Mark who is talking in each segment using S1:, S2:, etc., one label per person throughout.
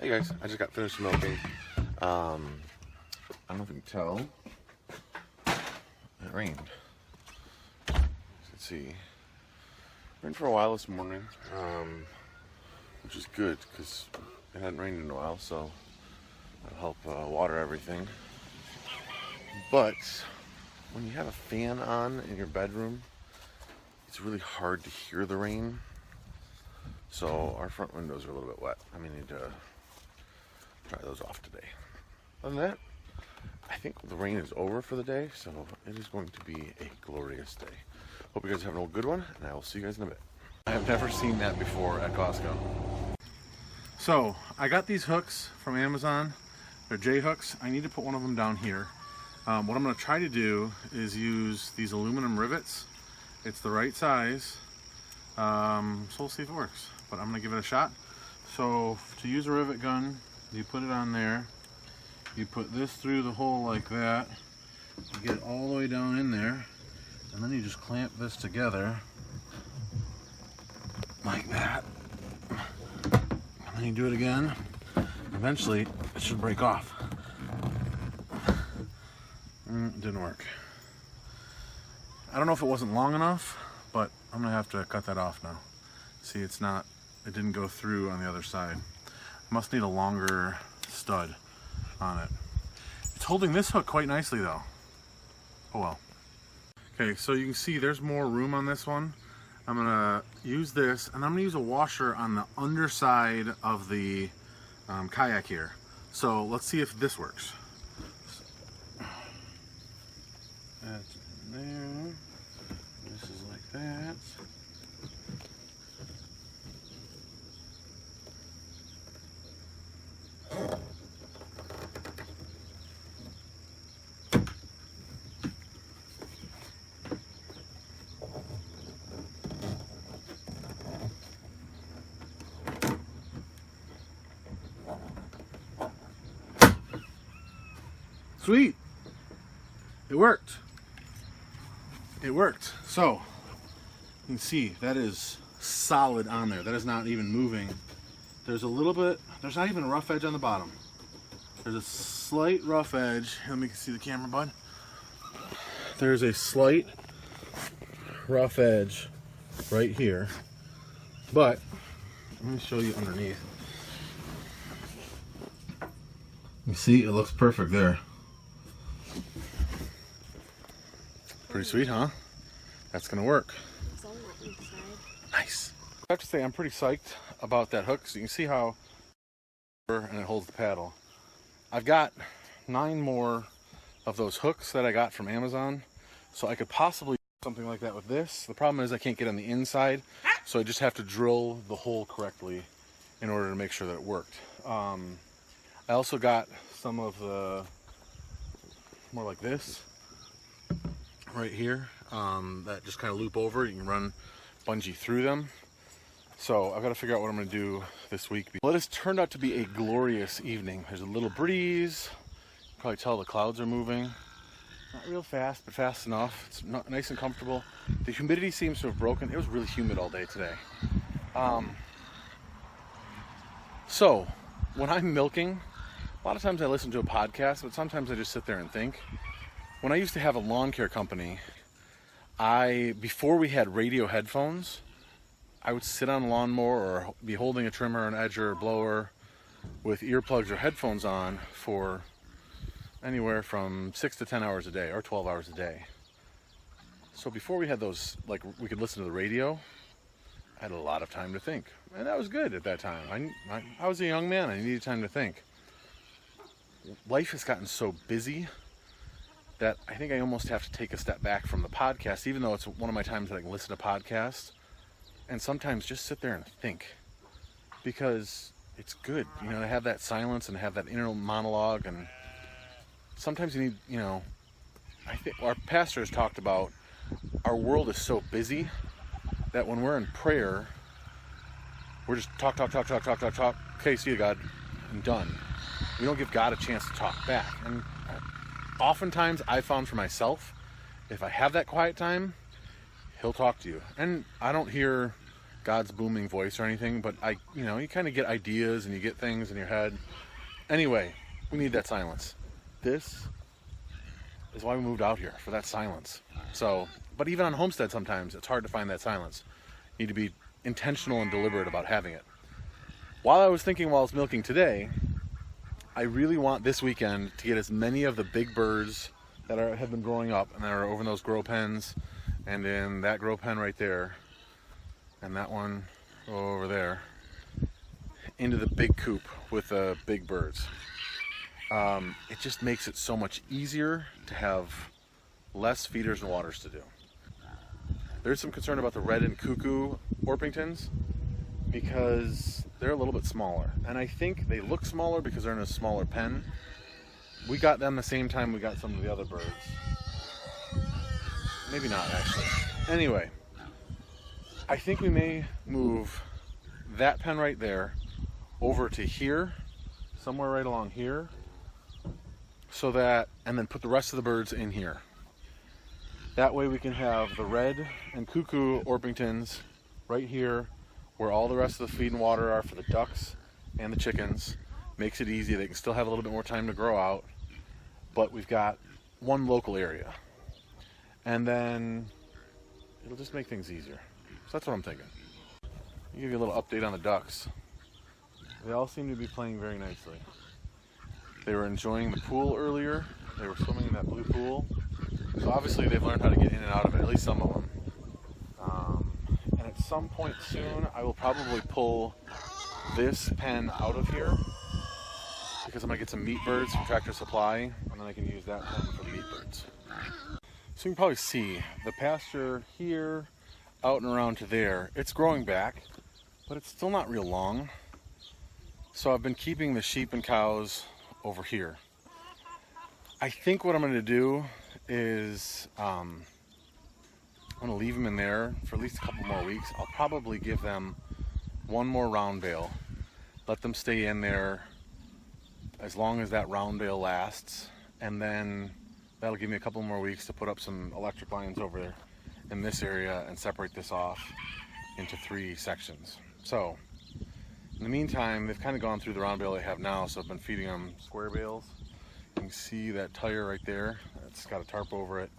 S1: Hey guys, I just got finished milking. I don't know if you can tell. It rained. As you can see, it rained for a while this morning, which is good because it hadn't rained in a while, so it'll help water everything. But when you have a fan on in your bedroom, it's really hard to hear the rain. So our front windows are a little bit wet. I may need to try those off today. Other than that, I think the rain is over for the day, so it is going to be a glorious day. Hope you guys are having a good one, and I will see you guys in a bit. I have never seen that before at Costco.
S2: So I got these hooks from Amazon. They're J hooks. I need to put one of them down here. What I'm going to try to do is use these aluminum rivets. It's the right size, so we'll see if it works. But I'm going to give it a shot. So to use a rivet gun, you put it on there. You put this through the hole like that. You get it all the way down in there. And then you just clamp this together like that. And then you do it again. Eventually, it should break off. It didn't work. I don't know if it wasn't long enough, but I'm gonna have to cut that off now. See, it didn't go through on the other side. Must need a longer stud on it. It's holding this hook quite nicely though. Oh well. Okay, so you can see there's more room on this one. I'm gonna use this, and I'm gonna use a washer on the underside of the kayak here. So let's see if this works. That's in there. This is like that. Sweet. It worked. It worked. So you can see that is solid on there. That is not even moving. There's a little bit, there's not even a rough edge on the bottom. There's a slight rough edge. Let me see the camera, bud. There's a slight rough edge right here. But let me show you underneath. You see, it looks perfect there. Pretty sweet, huh? That's gonna work. Nice. I have to say, I'm pretty psyched about that hook. So you can see how, and it holds the paddle. I've got 9 more of those hooks that I got from Amazon, so I could possibly do something like that with this. The problem is I can't get on the inside, so I just have to drill the hole correctly in order to make sure that it worked. I also got some of the more like this right here that just kind of loop over. You can run bungee through them. So I've got to figure out what I'm going to do this week. Well, it has turned out to be a glorious evening. There's a little breeze. You can probably tell the clouds are moving. Not real fast, but fast enough. It's not nice and comfortable. The humidity seems to have broken. It was really humid all day today. So when I'm milking, a lot of times I listen to a podcast, but sometimes I just sit there and think. When I used to have a lawn care company, before we had radio headphones, I would sit on a lawnmower or be holding a trimmer, an edger, or blower with earplugs or headphones on for anywhere from 6 to 10 hours a day or 12 hours a day. So before we had those, like we could listen to the radio, I had a lot of time to think. And that was good at that time. I was a young man, I needed time to think. Life has gotten so busy that I think I almost have to take a step back from the podcast, even though it's one of my times that I can listen to podcasts, and sometimes just sit there and think, because it's good, to have that silence and have that inner monologue. And sometimes you need, I think our pastor has talked about our world is so busy that when we're in prayer, we're just talk. Okay, see you, God, and done. We don't give God a chance to talk back. And oftentimes I found for myself, if I have that quiet time, he'll talk to you. And I don't hear God's booming voice or anything, but you kind of get ideas and you get things in your head. Anyway, we need that silence. This is why we moved out here, for that silence. So, but even on Homestead sometimes it's hard to find that silence. You need to be intentional and deliberate about having it. While I was milking today, I really want this weekend to get as many of the big birds that have been growing up and that are over in those grow pens, and in that grow pen right there, and that one over there, into the big coop with the big birds. It just makes it so much easier to have less feeders and waters to do. There's some concern about the red and cuckoo Orpingtons because they're a little bit smaller, and I think they look smaller because they're in a smaller pen. We got them the same time we got some of the other birds. Maybe not, actually. Anyway, I think we may move that pen right there over to here, somewhere right along here, and then put the rest of the birds in here. That way we can have the red and cuckoo Orpingtons right here where all the rest of the feed and water are for the ducks and the chickens. Makes it easy. They can still have a little bit more time to grow out, but we've got one local area. And then it'll just make things easier. So that's what I'm thinking. I'll give you a little update on the ducks. They all seem to be playing very nicely. They were enjoying the pool earlier. They were swimming in that blue pool. So obviously they've learned how to get in and out of it, at least some of them. And at some point soon, I will probably pull this pen out of here because I'm going to get some meat birds from Tractor Supply, and then I can use that pen for the meat birds. So you can probably see the pasture here, out and around to there. It's growing back, but it's still not real long. So I've been keeping the sheep and cows over here. I think what I'm going to do is I'm going to leave them in there for at least a couple more weeks. I'll probably give them one more round bale, let them stay in there as long as that round bale lasts, and then that'll give me a couple more weeks to put up some electric lines over there in this area and separate this off into 3 sections. So in the meantime, they've kind of gone through the round bale they have now, so I've been feeding them square bales. You can see that tire right there. It's got a tarp over it.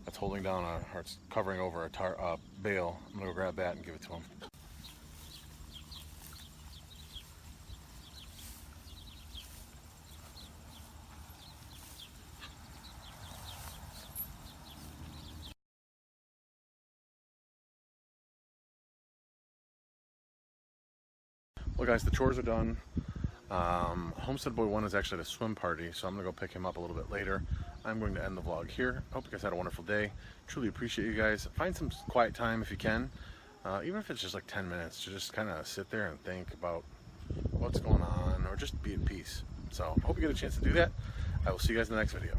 S2: That's holding down or it's covering over a bale. I'm gonna go grab that and give it to them. Well guys, the chores are done. Homestead Boy 1 is actually at a swim party, so I'm going to go pick him up a little bit later. I'm going to end the vlog here. I hope you guys had a wonderful day. Truly appreciate you guys. Find some quiet time if you can, even if it's just like 10 minutes, to just kind of sit there and think about what's going on or just be at peace. So I hope you get a chance to do that. I will see you guys in the next video.